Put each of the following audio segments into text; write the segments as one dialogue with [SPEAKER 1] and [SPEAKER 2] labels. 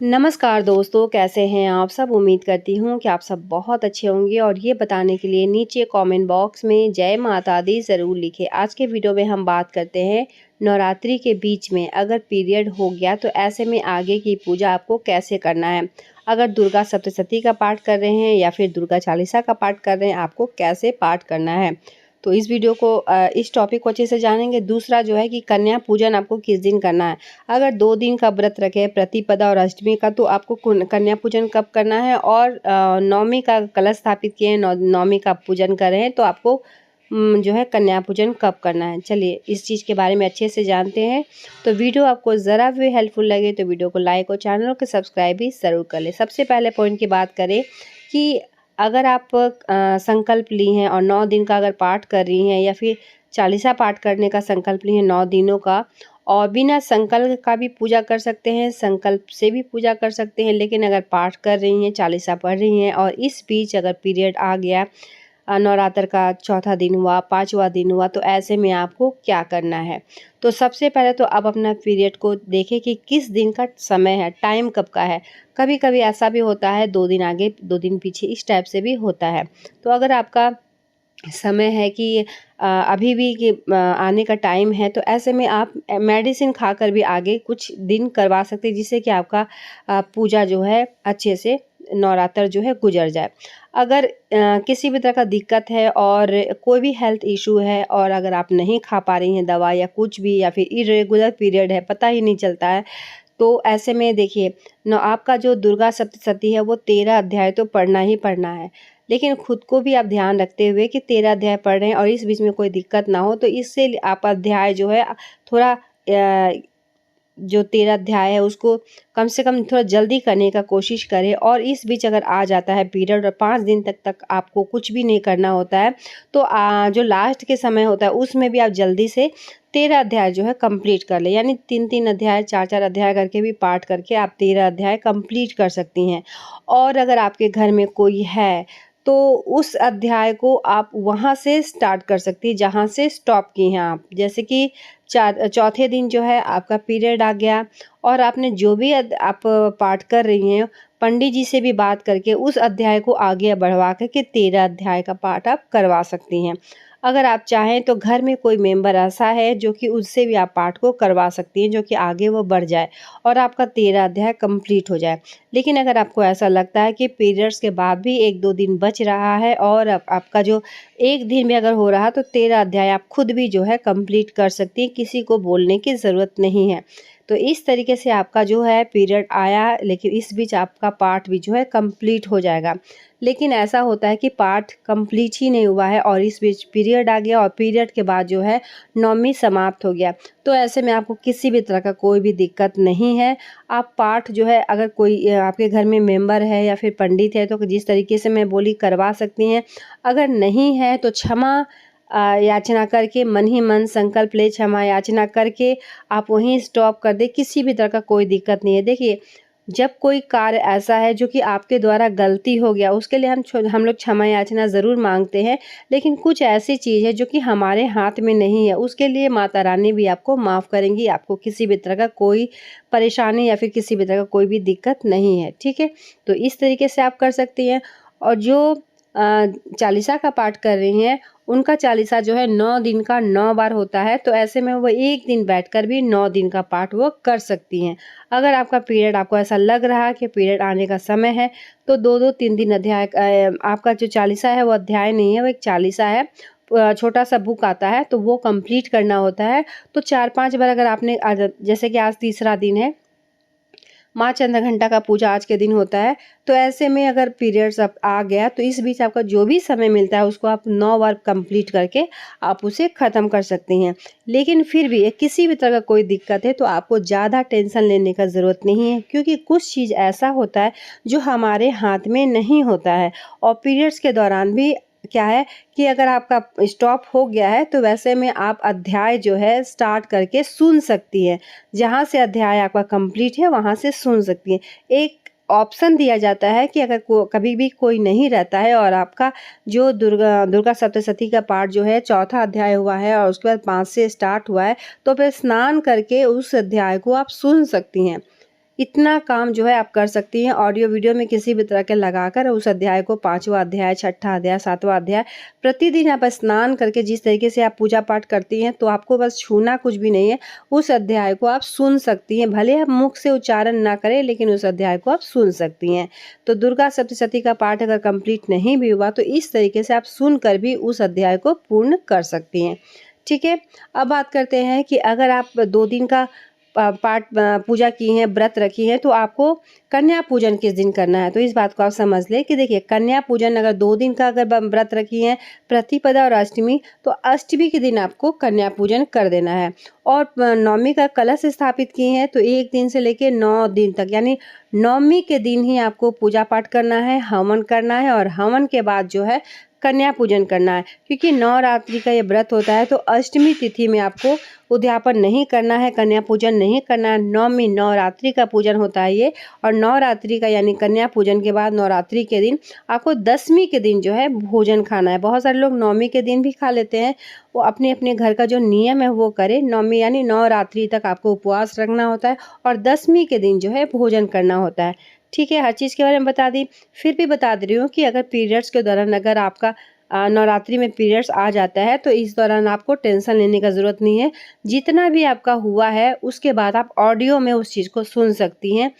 [SPEAKER 1] नमस्कार दोस्तों, कैसे हैं आप सब। उम्मीद करती हूँ कि आप सब बहुत अच्छे होंगे और ये बताने के लिए नीचे कमेंट बॉक्स में जय माता दी ज़रूर लिखें। आज के वीडियो में हम बात करते हैं नवरात्रि के बीच में अगर पीरियड हो गया तो ऐसे में आगे की पूजा आपको कैसे करना है। अगर दुर्गा सप्तशती का पाठ कर रहे हैं या फिर दुर्गा चालीसा का पाठ कर रहे हैं, आपको कैसे पाठ करना है। तो इस वीडियो को इस टॉपिक को अच्छे से जानेंगे। दूसरा जो है कि कन्या पूजन आपको किस दिन करना है। अगर 2 दिन का व्रत रखे प्रतिपदा और अष्टमी का, तो आपको कन्या पूजन कब करना है। और नवमी का कलश स्थापित किए हैं, नवमी का पूजन कर रहे हैं, तो आपको जो है कन्या पूजन कब करना है। चलिए इस चीज़ के बारे में अच्छे से जानते हैं। तो वीडियो आपको ज़रा भी हेल्पफुल लगे तो वीडियो को लाइक और चैनल को सब्सक्राइब भी ज़रूर कर लें। सबसे पहले पॉइंट की बात करें कि अगर आप संकल्प ली हैं और 9 दिन का अगर पाठ कर रही हैं या फिर चालीसा पाठ करने का संकल्प ली हैं 9 दिनों का, और बिना संकल्प का भी पूजा कर सकते हैं, संकल्प से भी पूजा कर सकते हैं। लेकिन अगर पाठ कर रही हैं, चालीसा पढ़ रही हैं और इस बीच अगर पीरियड आ गया, नवरात्र का चौथा दिन हुआ, 5वां दिन हुआ, तो ऐसे में आपको क्या करना है। तो सबसे पहले तो आप अपना पीरियड को देखें कि किस दिन का समय है, टाइम कब का है। कभी कभी ऐसा भी होता है 2 दिन आगे 2 दिन पीछे, इस टाइप से भी होता है। तो अगर आपका समय है कि अभी भी कि आने का टाइम है, तो ऐसे में आप मेडिसिन खाकर भी आगे कुछ दिन करवा सकते हैं, जिससे कि आपका पूजा जो है अच्छे से नवरात्र जो है गुजर जाए। अगर किसी भी तरह का दिक्कत है और कोई भी हेल्थ इशू है और अगर आप नहीं खा पा रही हैं दवा या कुछ भी, या फिर इरेगुलर पीरियड है, पता ही नहीं चलता है, तो ऐसे में देखिए न, आपका जो दुर्गा सप्तशती है वो 13 अध्याय तो पढ़ना ही पढ़ना है। लेकिन खुद को भी आप ध्यान रखते हुए कि 13 अध्याय पढ़ रहे हैं और इस बीच में कोई दिक्कत ना हो, तो इससे आप अध्याय जो है थोड़ा जो 13 अध्याय है उसको कम से कम थोड़ा जल्दी करने का कोशिश करें। और इस बीच अगर आ जाता है पीरियड और 5 दिन तक आपको कुछ भी नहीं करना होता है, तो जो लास्ट के समय होता है उसमें भी आप जल्दी से 13 अध्याय जो है कंप्लीट कर ले। यानी 3-3 अध्याय, 4-4 अध्याय करके भी पाठ करके आप 13 अध्याय कंप्लीट कर सकती हैं। और अगर आपके घर में कोई है तो उस अध्याय को आप वहाँ से स्टार्ट कर सकती हैं जहाँ से स्टॉप की हैं आप। जैसे कि चौथे दिन जो है आपका पीरियड आ गया और आपने जो भी आप पाठ कर रही हैं, पंडित जी से भी बात करके उस अध्याय को आगे बढ़वा करके 13 अध्याय का पाठ आप करवा सकती हैं। अगर आप चाहें तो घर में कोई मेंबर ऐसा है जो कि उससे भी आप पाठ को करवा सकती हैं, जो कि आगे वो बढ़ जाए और आपका 13 अध्याय कंप्लीट हो जाए। लेकिन अगर आपको ऐसा लगता है कि पीरियड्स के बाद भी 1-2 दिन बच रहा है और आपका जो एक दिन भी अगर हो रहा, तो 13 अध्याय आप खुद भी जो है कंप्लीट कर सकती हैं, किसी को बोलने की ज़रूरत नहीं है। तो इस तरीके से आपका जो है पीरियड आया, लेकिन इस बीच आपका पाठ भी जो है कंप्लीट हो जाएगा। लेकिन ऐसा होता है कि पाठ कंप्लीट ही नहीं हुआ है और इस बीच पीरियड आ गया और पीरियड के बाद जो है नवमी समाप्त हो गया, तो ऐसे में आपको किसी भी तरह का कोई भी दिक्कत नहीं है। आप पाठ जो है, अगर कोई आपके घर में मेंबर है या फिर पंडित है, तो जिस तरीके से मैं बोली करवा सकती हैं। अगर नहीं है तो क्षमा याचना करके, मन ही मन संकल्प ले, क्षमा याचना करके आप वहीं स्टॉप कर दें। किसी भी तरह का कोई दिक्कत नहीं है। देखिए, जब कोई कार्य ऐसा है जो कि आपके द्वारा गलती हो गया, उसके लिए हम लोग क्षमा याचना ज़रूर मांगते हैं। लेकिन कुछ ऐसी चीज़ है जो कि हमारे हाथ में नहीं है, उसके लिए माता रानी भी आपको माफ़ करेंगी। आपको किसी भी तरह का कोई परेशानी या फिर किसी भी तरह का कोई भी दिक्कत नहीं है, ठीक है। तो इस तरीके से आप कर सकती हैं। और जो चालीसा का पाठ कर रही हैं, उनका चालीसा जो है 9 दिन का 9 बार होता है, तो ऐसे में वो एक दिन बैठकर भी 9 दिन का पाठ वो कर सकती हैं। अगर आपका पीरियड, आपको ऐसा लग रहा है कि पीरियड आने का समय है, तो 2-2 3-3 अध्याय आपका जो चालीसा है वो अध्याय नहीं है, वो एक चालीसा है। छोटा-सा बुक आता है, तो वो कंप्लीट करना होता है। तो 4-5 बार अगर आपने जैसे कि आज तीसरा दिन है, माँ चंद्रघंटा का पूजा आज के दिन होता है, तो ऐसे में अगर पीरियड्स अब आ गया, तो इस बीच आपका जो भी समय मिलता है उसको आप 9 बार कंप्लीट करके आप उसे ख़त्म कर सकती हैं। लेकिन फिर भी किसी भी तरह का कोई दिक्कत है तो आपको ज़्यादा टेंशन लेने का ज़रूरत नहीं है, क्योंकि कुछ चीज़ ऐसा होता है जो हमारे हाथ में नहीं होता है। और पीरियड्स के दौरान भी क्या है कि अगर आपका स्टॉप हो गया है, तो वैसे में आप अध्याय जो है स्टार्ट करके सुन सकती हैं। जहाँ से अध्याय आपका कंप्लीट है वहाँ से सुन सकती हैं। एक ऑप्शन दिया जाता है कि अगर कभी भी कोई नहीं रहता है और आपका जो दुर्गा सप्तशती का पाठ जो है चौथा अध्याय हुआ है और उसके बाद 5 से स्टार्ट हुआ है, तो फिर स्नान करके उस अध्याय को आप सुन सकती हैं। इतना काम जो है आप कर सकती हैं ऑडियो वीडियो में किसी भी तरह के लगाकर उस अध्याय को, 5वां अध्याय, 6ठा अध्याय, 7वां अध्याय प्रतिदिन आप स्नान करके जिस तरीके से आप पूजा पाठ करती हैं, तो आपको बस छूना कुछ भी नहीं है, उस अध्याय को आप सुन सकती हैं। भले आप मुख से उच्चारण ना करें, लेकिन उस अध्याय को आप सुन सकती हैं। तो दुर्गा सप्तशती का पाठ अगर कंप्लीट नहीं भी हुआ तो इस तरीके से आप सुनकर भी उस अध्याय को पूर्ण कर सकती हैं। ठीक है, अब बात करते हैं कि अगर आप 2 दिन का पाठ पूजा की हैं, व्रत रखी हैं, तो आपको कन्या पूजन किस दिन करना है। तो इस बात को आप समझ लें कि देखिए, कन्या पूजन अगर 2 दिन का अगर व्रत रखी हैं, प्रतिपदा और अष्टमी, तो अष्टमी के दिन आपको कन्या पूजन कर देना है। और नवमी का कलश स्थापित की हैं, तो 1 दिन से लेके 9 दिन तक, यानी नवमी के दिन ही आपको पूजा पाठ करना है, हवन करना है, और हवन के बाद जो है कन्या पूजन करना है। क्योंकि नवरात्रि का ये व्रत होता है, तो अष्टमी तिथि में आपको उद्यापन नहीं करना है, कन्या पूजन नहीं करना है। नवमी नवरात्रि का पूजन होता है ये, और नवरात्रि का यानी कन्या पूजन के बाद नवरात्रि के दिन आपको दशमी के दिन जो है भोजन खाना है। बहुत सारे लोग नवमी के दिन भी खा लेते हैं, वो अपने अपने घर का जो नियम है वो करें। नवमी यानी नवरात्रि तक आपको उपवास रखना होता है, और दशमी के दिन जो है भोजन करना होता है। ठीक है, हर चीज़ के बारे में बता दी। फिर भी बता दे रही हूँ कि अगर पीरियड्स के दौरान अगर आपका नवरात्रि में पीरियड्स आ जाता है, तो इस दौरान आपको टेंशन लेने का ज़रूरत नहीं है। जितना भी आपका हुआ है उसके बाद आप ऑडियो में उस चीज़ को सुन सकती हैं।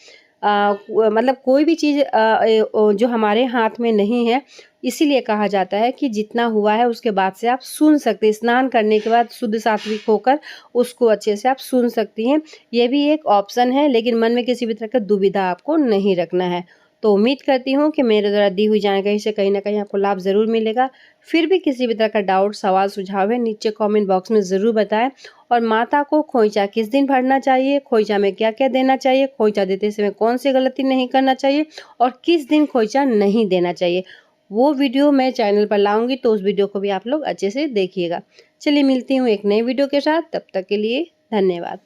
[SPEAKER 1] मतलब कोई भी चीज़ जो हमारे हाथ में नहीं है, इसीलिए कहा जाता है कि जितना हुआ है उसके बाद से आप सुन सकते हैं। स्नान करने के बाद शुद्ध सात्विक होकर उसको अच्छे से आप सुन सकती हैं। ये भी एक ऑप्शन है, लेकिन मन में किसी भी तरह का दुविधा आपको नहीं रखना है। तो उम्मीद करती हूँ कि मेरे द्वारा दी हुई जानकारी से कहीं न कहीं आपको लाभ ज़रूर मिलेगा। फिर भी किसी भी तरह का डाउट, सवाल, सुझाव है, नीचे कमेंट बॉक्स में ज़रूर बताएँ। और माता को खोइचा किस दिन भरना चाहिए, खोइचा में क्या-क्या देना चाहिए, खोइचा देते समय कौन-सी गलती नहीं करना चाहिए, और किस दिन खोइचा नहीं देना चाहिए, वो वीडियो मैं चैनल पर लाऊँगी, तो उस वीडियो को भी आप लोग अच्छे से देखिएगा। चलिए मिलती हूँ एक नई वीडियो के साथ, तब तक के लिए धन्यवाद।